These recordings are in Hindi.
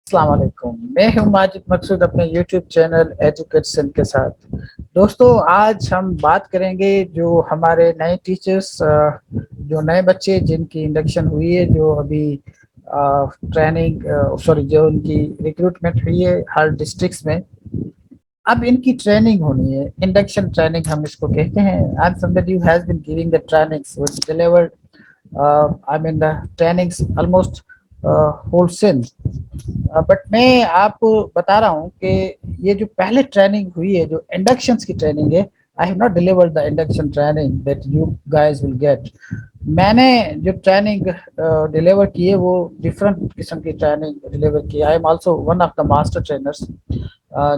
अस्सलाम वालेकुम। मैं हूं माजिद मकसूद अपने यूट्यूब चैनल एजुकेशन के साथ। दोस्तों, आज हम बात करेंगे जो हमारे नए टीचर्स, जो नए बच्चे जिनकी इंडक्शन हुई है, जो अभी ट्रेनिंग सॉरी जो उनकी रिक्रूटमेंट हुई है हर डिस्ट्रिक्ट्स में। अब इनकी ट्रेनिंग होनी है, इंडक्शन ट्रेनिंग हम इसको कहते हैं। I am somebody who has been giving the trainings which delivered I mean the trainings almost whole since. But मैं आपको बता रहा हूँ कि ये जो पहले ट्रेनिंग हुई है, जो इंडक्शंस की ट्रेनिंग है, I have not delivered the induction training that you guys will get. मैंने जो ट्रेनिंग डिलीवर की है वो डिफरेंट किस्म की ट्रेनिंग डिलीवर की। I am also one of the master trainers,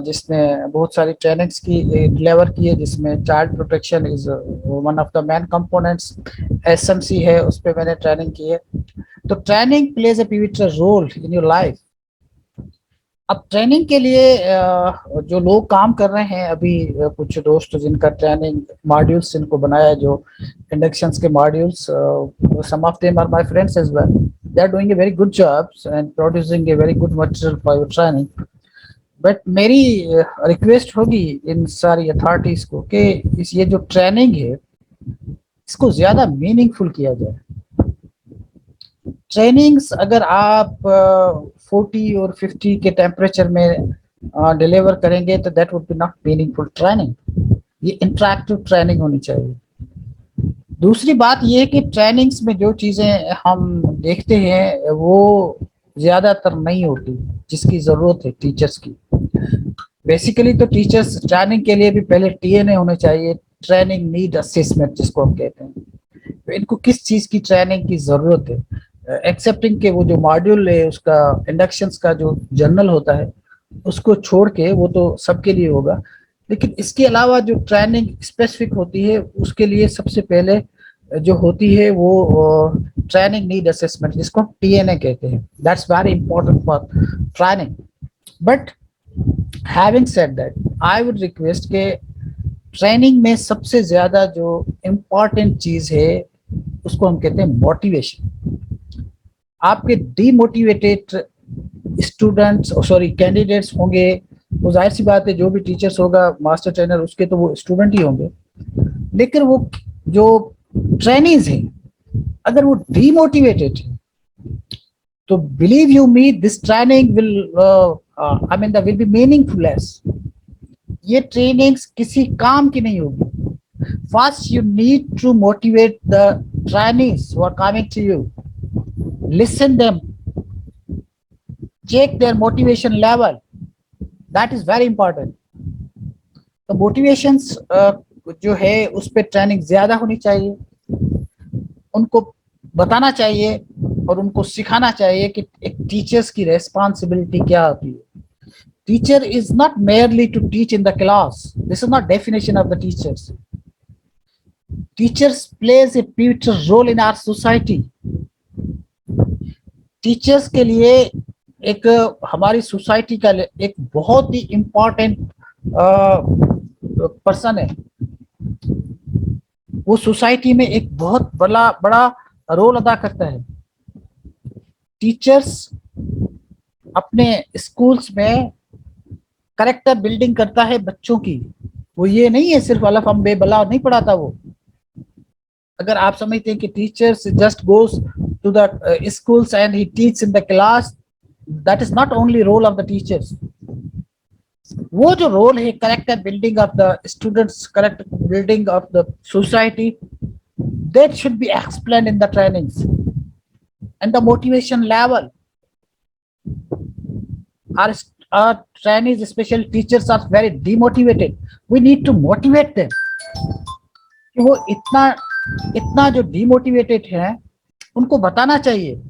जिसने बहुत सारी ट्रेनिंग्स की डिलीवर की है, जिसमें child protection is one of the main components. SMC है, उस पर मैंने ट्रेनिंग की है। तो training plays a pivotal role in your life. अब ट्रेनिंग के लिए जो लोग काम कर रहे हैं अभी, कुछ दोस्त जिनका ट्रेनिंग मॉड्यूल्स इनको बनाया, जो इंडक्शंस के modules, some of them are my friends as well. They are doing a very good jobs and producing a very good material for your training. But मेरी रिक्वेस्ट होगी इन सारी अथॉरिटीज को कि इस ये जो ट्रेनिंग है इसको ज्यादा मीनिंगफुल किया जाए। ट्रेनिंग्स अगर आप 40 और 50 के टेम्परेचर में डिलीवर करेंगे तो that would be not meaningful training. ये इंटरैक्टिव ट्रेनिंग होनी चाहिए। दूसरी बात ये है कि ट्रेनिंग्स में जो चीज़ें हम देखते हैं वो ज़्यादातर नहीं होती जिसकी ज़रूरत है टीचर्स की। बेसिकली तो टीचर्स ट्रेनिंग के लिए भी पहले टीएनए होने चाहिए, ट्रेनिंग नीड असेसमेंट जिसको हम कहते हैं। तो इनको किस चीज़ की ट्रेनिंग की ज़रूरत है, एक्सेप्टिंग के वो जो मॉड्यूल है उसका इंडक्शंस का जो जर्नल होता है उसको छोड़ के वो तो सबके लिए होगा। लेकिन इसके अलावा जो ट्रेनिंग स्पेसिफिक होती है उसके लिए सबसे पहले जो होती है वो ट्रेनिंग नीड असेसमेंट, जिसको हम टीएनए कहते हैं। That's very important for training. But having said that, I would request के ट्रेनिंग में सबसे ज्यादा जो इम्पोर्टेंट चीज है उसको हम कहते हैं मोटिवेशन। आपके डीमोटिवेटेड स्टूडेंट्स सॉरी कैंडिडेट्स होंगे, वो जाहिर सी बात है जो भी टीचर्स होगा मास्टर ट्रेनर उसके तो वो स्टूडेंट ही होंगे। लेकिन वो जो ट्रेनिंग्स हैं अगर वो डीमोटिवेटेड है तो believe you me this training will I mean the will be meaningfulless. ये ट्रेनिंग्स किसी काम की नहीं होगी। First you need to motivate the trainings who are coming to you, listen them, check their motivation level. That is very important. तो मोटिवेशंस जो है उस पर ट्रेनिंग ज्यादा होनी चाहिए। उनको बताना चाहिए और उनको सिखाना चाहिए कि एक टीचर्स की रेस्पॉन्सिबिलिटी क्या होती है। Teacher is not merely to teach in the class, this is not definition of the teachers. Teachers plays a pivotal role in our society. Teachers के लिए एक हमारी सोसाइटी का एक बहुत ही इम्पोर्टेंट पर्सन है। वो सोसाइटी में एक बहुत बड़ा बड़ा रोल अदा करता है। टीचर्स अपने स्कूल्स में करेक्टर बिल्डिंग करता है बच्चों की। वो ये नहीं है सिर्फ अलफ हम बेबला नहीं पढ़ाता वो। अगर आप समझते हैं कि teachers just goes to the schools and he teaches in the class, that is not only role of the teachers. वो जो रोल है character building of the students, character building of the society, that should be explained in the trainings and the motivation level. Our trainees, especially teachers, are very demotivated. We need to motivate them कि वो इतना इतना जो डिमोटिवेटेड है उनको बताना चाहिए।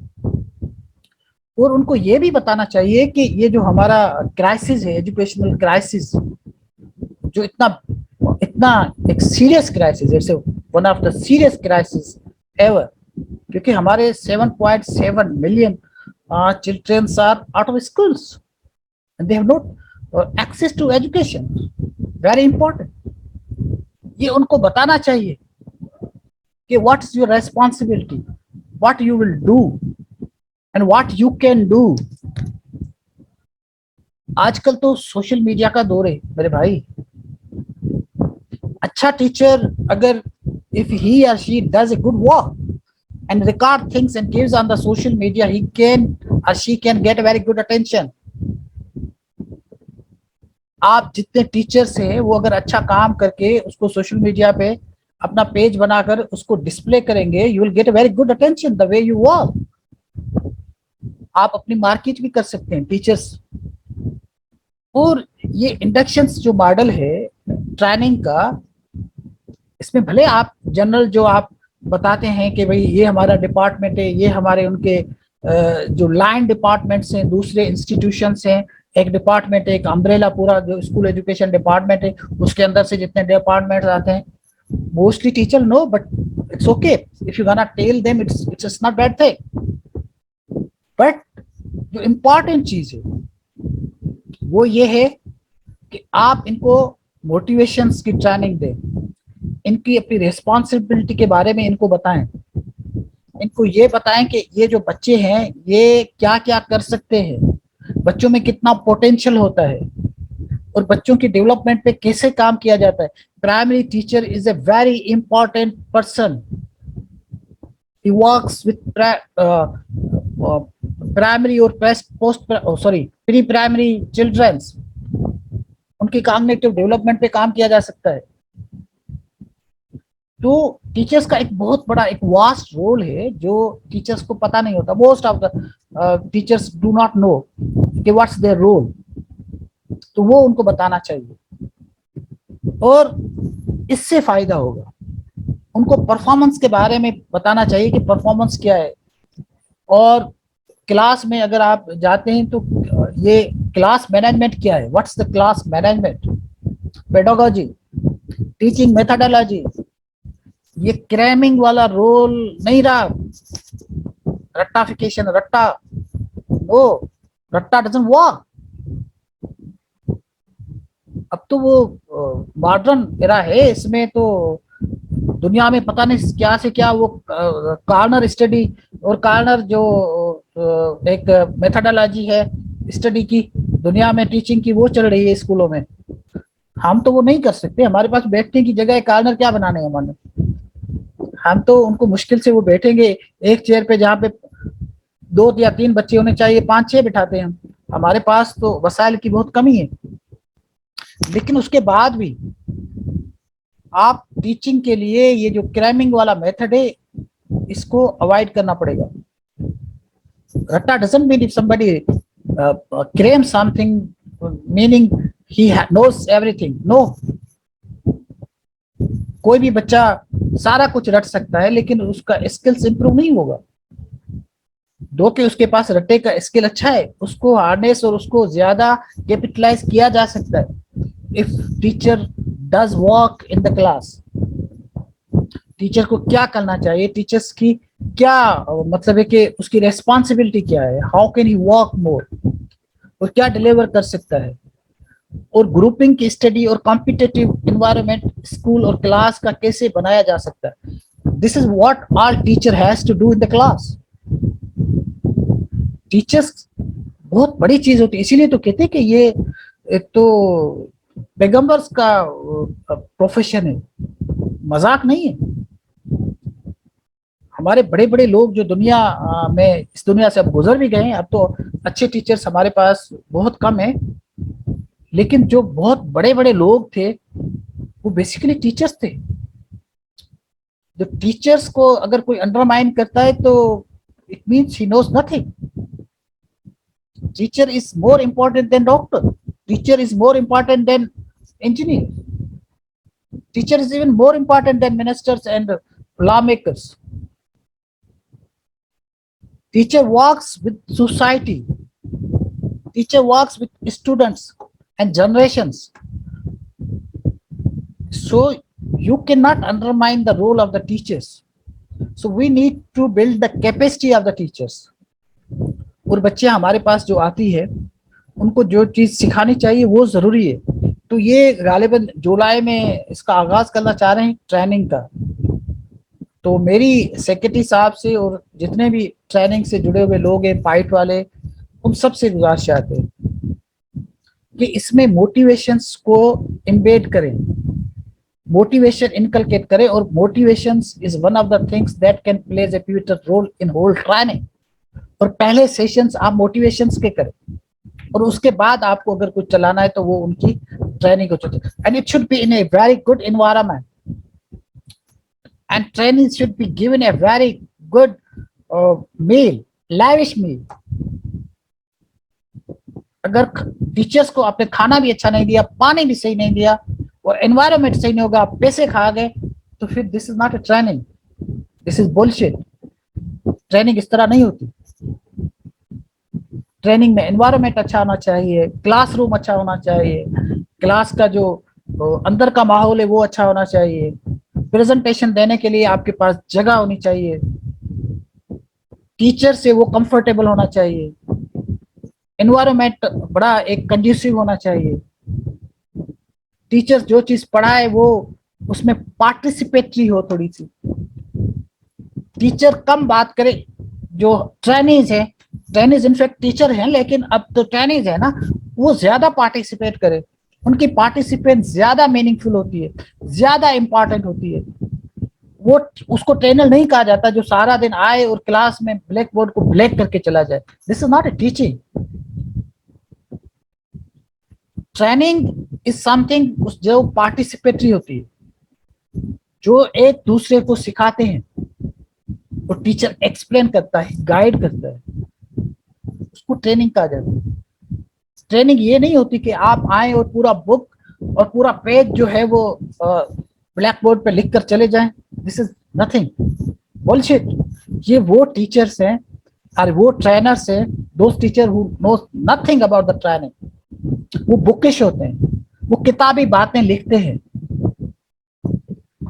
और उनको ये भी बताना चाहिए कि ये जो हमारा क्राइसिस है, एजुकेशनल क्राइसिस, जो इतना इतना एक सीरियस क्राइसिस है, one of the serious crisis ever, क्योंकि हमारे 7.7 million children are out of schools and they have not access to education. Very important. ये उनको बताना चाहिए कि what is your responsibility, what you will do and what you can do आजकल तो सोशल मीडिया का दौर है मेरे भाई। अच्छा टीचर अगर if he or she does a good work and record things and gives on the social media, he can or she can get very good attention. आप जितने टीचर्स हैं वो अगर अच्छा काम करके उसको सोशल मीडिया पे अपना पेज बनाकर उसको डिस्प्ले करेंगे, you will get a very good attention the way you work. आप अपनी मार्केट भी कर सकते हैं टीचर्स। और ये इंडक्शन जो मॉडल है ट्रेनिंग का, इसमें भले आप जनरल जो आप बताते हैं कि भाई ये हमारा डिपार्टमेंट है, ये हमारे उनके जो लाइन डिपार्टमेंट्स हैं, दूसरे इंस्टीट्यूशंस हैं, एक डिपार्टमेंट है, एक अम्ब्रेला पूरा जो स्कूल एजुकेशन डिपार्टमेंट है, उसके अंदर से जितने डिपार्टमेंट्स आते हैं, mostly teacher know, but it's okay if you gonna tell them, it's not bad thing. But जो इम्पोर्टेंट चीज है वो ये है कि आप इनको मोटिवेशंस की ट्रेनिंग दें, इनकी अपनी रिस्पॉन्सिबिलिटी के बारे में इनको बताएं, इनको ये बताएं कि ये जो बच्चे हैं ये क्या क्या कर सकते हैं, बच्चों में कितना पोटेंशियल होता है और बच्चों की डेवलपमेंट पे कैसे काम किया जाता है। Primary teacher is a very important person, he works with primary और post sorry pre primary childrens, उनकी कॉग्निटिव डेवलपमेंट पे काम किया जा सकता है। तो टीचर्स का एक बहुत बड़ा एक वास्ट रोल है जो टीचर्स को पता नहीं होता। Most of the teachers do not know कि व्हाट्स देयर रोल, तो वो उनको बताना चाहिए और इससे फायदा होगा। उनको परफॉर्मेंस के बारे में बताना चाहिए कि परफॉर्मेंस क्या है। और क्लास में अगर आप जाते हैं तो ये क्लास मैनेजमेंट क्या है, what's the class management, pedagogy, teaching methodology, ये क्रैमिंग वाला रोल नहीं रहा। रट्टाफिकेशन, रट्टा, वो रट्टा डजंट वर्क। अब तो वो मॉडर्न एरा है, इसमें तो दुनिया में पता नहीं क्या से क्या वो कार्नर स्टडी और कार्नर जो एक मेथोडोलॉजी है स्टडी की दुनिया में टीचिंग की, वो चल रही है स्कूलों में। हम तो वो नहीं कर सकते, हमारे पास बैठने की जगह है, कार्नर क्या बनाने हैं हमारे। हम तो उनको मुश्किल से वो बैठेंगे एक चेयर पे जहाँ पे 2 या 3 बच्चे होने चाहिए, 5-6 बिठाते हैं हम। हमारे पास तो वसाइल की बहुत कमी है। लेकिन उसके बाद भी आप टीचिंग के लिए ये जो क्रैमिंग वाला मेथड है इसको अवॉइड करना पड़ेगा। रट्टा doesn't mean if somebody cram something meaning he knows everything, no. कोई भी बच्चा सारा कुछ रट सकता है लेकिन उसका स्किल्स इंप्रूव नहीं होगा। दो कि उसके पास रट्टे का स्किल अच्छा है, उसको हार्नेस और उसको ज्यादा कैपिटलाइज किया जा सकता है if teacher does work in the class. Teacher को क्या करना चाहिए, टीचर्स की क्या मतलब है कि उसकी रेस्पॉन्सिबिलिटी क्या है, how can he work more, और क्या डिलीवर कर सकता है। और ग्रुपिंग की स्टडी और कॉम्पिटिटिव इन्वायरमेंट स्कूल और क्लास का कैसे बनाया जा सकता है। This is what all teacher has to do in the class. Teachers बहुत बड़ी चीज होती है, इसीलिए तो कहते हैं कि ये एक तो पैगंबर्स का प्रोफेशन है, मजाक नहीं है। हमारे बड़े बड़े लोग जो दुनिया में इस दुनिया से अब गुजर भी गए हैं, अब तो अच्छे टीचर्स हमारे पास बहुत कम है, लेकिन जो बहुत बड़े बड़े लोग थे वो बेसिकली टीचर्स थे। जो टीचर्स को अगर कोई अंडरमाइन करता है तो it means he knows nothing. Teacher is more important than doctor, teacher is more important than engineer, teacher is even more important than ministers and lawmakers. Teacher works with society, teacher works with students and generations, so you cannot undermine the role of the teachers. So we need to build the capacity of the teachers. और बच्चे हमारे पास जो आती है उनको जो चीज सिखानी चाहिए वो जरूरी है। तो ये गालिबन जुलाई में इसका आगाज करना चाह रहे हैं ट्रेनिंग का। तो मेरी सेक्रेटरी साहब से और जितने भी ट्रेनिंग से जुड़े हुए लोग हैं, पाइट वाले, उन सब से गुजारिश आते हैं कि इसमें मोटिवेशंस को इम्बेड करें, मोटिवेशन इनकलकेट करें, और motivations is one of the things that can plays a pivotal role in whole training. और पहले सेशंस आप मोटिवेशंस के करें, और उसके बाद आपको अगर कुछ चलाना है तो वो उनकी ट्रेनिंग को चलते, and it should be in a very good environment, and training should be given a very good meal, lavish meal. अगर टीचर्स को आपने खाना भी अच्छा नहीं दिया, पानी भी सही नहीं दिया, और एनवायरनमेंट सही नहीं होगा, आप पैसे खा गए, तो फिर this is not a training, this is bullshit. Training इस तरह नहीं होती। ट्रेनिंग में एनवायरनमेंट अच्छा होना चाहिए, क्लासरूम अच्छा होना चाहिए, क्लास का जो अंदर का माहौल है वो अच्छा होना चाहिए, प्रेजेंटेशन देने के लिए आपके पास जगह होनी चाहिए, टीचर से वो कंफर्टेबल होना चाहिए, एनवायरनमेंट बड़ा एक कंड्यूसिव होना चाहिए, टीचर्स जो चीज पढ़ाए वो उसमें पार्टिसिपेटरी हो थोड़ी सी, टीचर कम बात करे, जो ट्रेनीज है, ट्रेनीज इनफैक्ट टीचर हैं लेकिन अब तो ट्रेनीज है ना, वो ज्यादा पार्टिसिपेट करे, उनकी पार्टिसिपेट ज्यादा मीनिंगफुल होती है, ज्यादा इंपॉर्टेंट होती है। वो उसको ट्रेनर नहीं कहा जाता जो सारा दिन आए और क्लास में ब्लैक बोर्ड को ब्लैक करके चला जाए। This is not a teaching. Training is something जो पार्टिसिपेटरी होती है, जो एक दूसरे को सिखाते हैं, तो टीचर एक्सप्लेन करता है, गाइड करता है, उसको ट्रेनिंग कहा जाता है। ट्रेनिंग ये नहीं होती कि आप आए और पूरा बुक और पूरा पेज जो है वो ब्लैक बोर्ड पे लिख कर चले जाएं। This is nothing, bullshit. ये वो टीचर्स हैं और वो ट्रेनर्स हैं, those teacher who knows nothing about the training. वो बुकिश होते हैं, वो किताबी बातें लिखते हैं,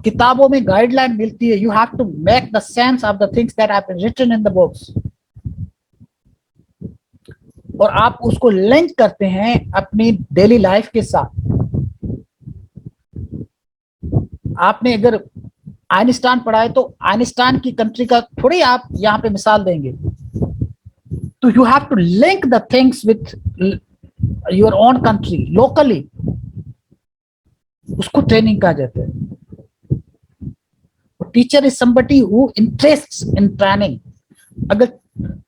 किताबों में गाइडलाइन मिलती है, you have to make the sense of the things that have been written in the books, और आप उसको लिंक करते हैं अपनी डेली लाइफ के साथ। आपने अगर आइंस्टाइन पढ़ा है तो आइंस्टाइन की कंट्री का थोड़ी आप यहाँ पे मिसाल देंगे, तो you have to link the things with your own country locally, उसको ट्रेनिंग कहा जाता है। Teacher is somebody who interests in training. अगर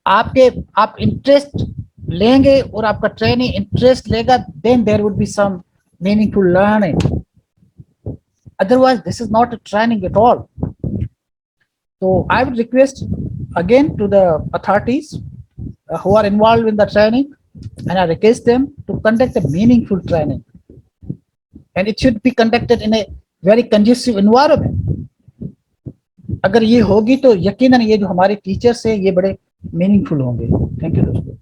आप इंटरेस्ट लेंगे और आपका ट्रेनिंग इंटरेस्ट लेगा, then there would be some meaningful learning, otherwise this is not a training at all. So I would request again to the authorities who are involved in the training, and I request them to conduct a meaningful training, and it should be conducted in a very conducive environment. अगर ये होगी तो यकीनन ये जो हमारे टीचर्स हैं ये बड़े मीनिंगफुल होंगे। थैंक यू दोस्तों।